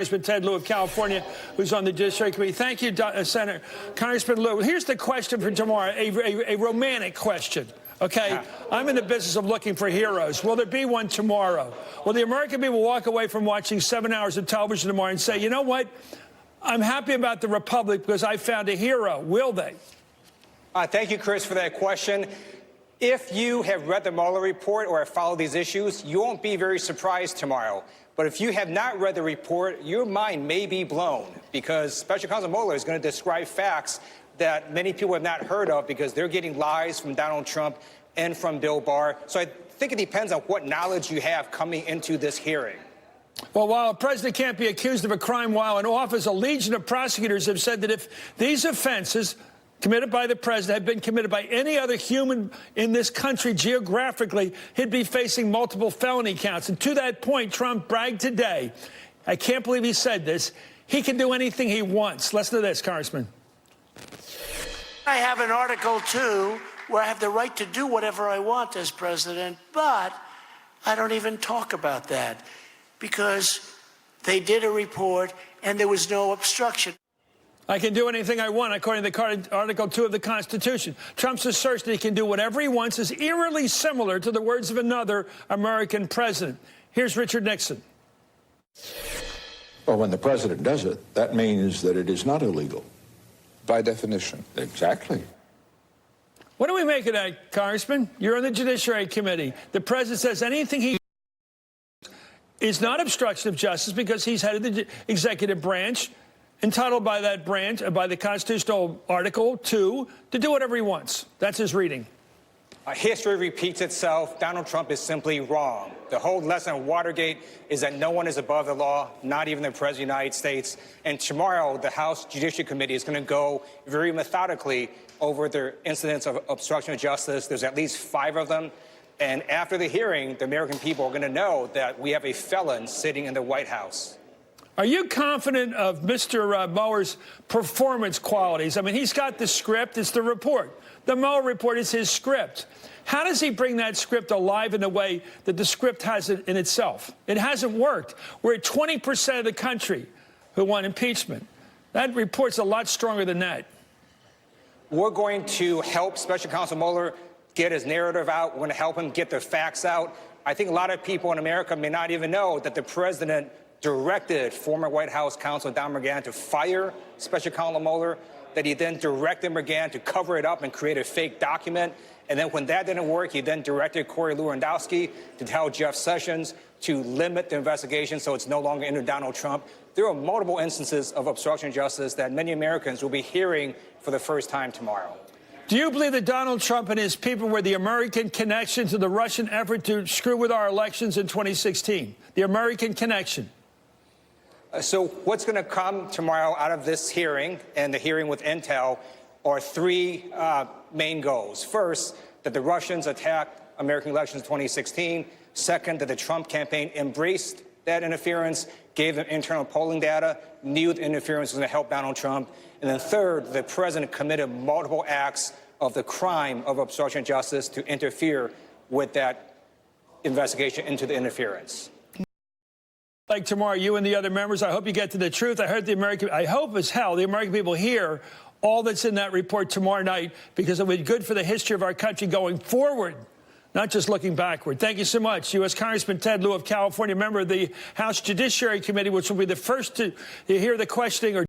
Congressman Ted Lieu of California, who's on the Judiciary Committee. Thank you, Senator Congressman Lieu. Here's the question for tomorrow, a romantic question. Okay, I'm in the business of looking for heroes. Will there be one tomorrow? Will the American people walk away from watching 7 hours of television tomorrow and say, you know what, I'm happy about the Republic because I found a hero? Will they? Thank you, Chris, for that question. If you have read the Mueller report or have followed these issues, you won't be very surprised tomorrow. But if you have not read the report, your mind may be blown because Special Counsel Mueller is going to describe facts that many people have not heard of because they're getting lies from Donald Trump and from Bill Barr. So I think it depends on what knowledge you have coming into this hearing. Well, while a president can't be accused of a crime while in office, a legion of prosecutors have said that if these offenses committed by the president had been committed by any other human in this country geographically, he'd be facing multiple felony counts. And to that point, Trump bragged today, I can't believe he said this, he can do anything he wants. Listen to this, Congressman. I have an Article 2 where I have the right to do whatever I want as president, but I don't even talk about that because they did a report and there was no obstruction. I can do anything I want, according to Article 2 of the Constitution. Trump's assertion that he can do whatever he wants is eerily similar to the words of another American president. Here's Richard Nixon. Well, when the president does it, that means that it is not illegal. By definition. Exactly. What do we make of that, Congressman? You're on the Judiciary Committee. The president says anything he is not obstruction of justice because he's head of the executive branch, entitled by that branch, by the constitutional Article 2, to do whatever he wants. That's his reading. History repeats itself. Donald Trump is simply wrong. The whole lesson of Watergate is that no one is above the law, not even the President of the United States. And tomorrow, the House Judiciary Committee is going to go very methodically over the incidents of obstruction of justice. There's at least 5 of them. And after the hearing, the American people are going to know that we have a felon sitting in the White House. Are you confident of Mr. Mueller's performance qualities? I mean, he's got the script. It's the report. The Mueller report is his script. How does he bring that script alive in the way that the script has it in itself? It hasn't worked. We're at 20% of the country who want impeachment. That report's a lot stronger than that. We're going to help Special Counsel Mueller get his narrative out. We're going to help him get the facts out. I think a lot of people in America may not even know that the president directed former White House counsel Don McGahn to fire Special Counsel Mueller, that he then directed McGahn to cover it up and create a fake document. And then when that didn't work, he then directed Corey Lewandowski to tell Jeff Sessions to limit the investigation so it's no longer into Donald Trump. There are multiple instances of obstruction of justice that many Americans will be hearing for the first time tomorrow. Do you believe that Donald Trump and his people were the American connection to the Russian effort to screw with our elections in 2016? The American connection. So what's going to come tomorrow out of this hearing and the hearing with Intel are 3 main goals. First, that the Russians attacked American elections in 2016. Second, that the Trump campaign embraced that interference, gave them internal polling data, knew the interference was going to help Donald Trump. And then third, the president committed multiple acts of the crime of obstruction of justice to interfere with that investigation into the interference. Like tomorrow, you and the other members, I hope you get to the truth. I hope as hell the American people hear all that's in that report tomorrow night because it will be good for the history of our country going forward, not just looking backward. Thank you so much. U.S. Congressman Ted Lieu of California, member of the House Judiciary Committee, which will be the first to hear the questioning or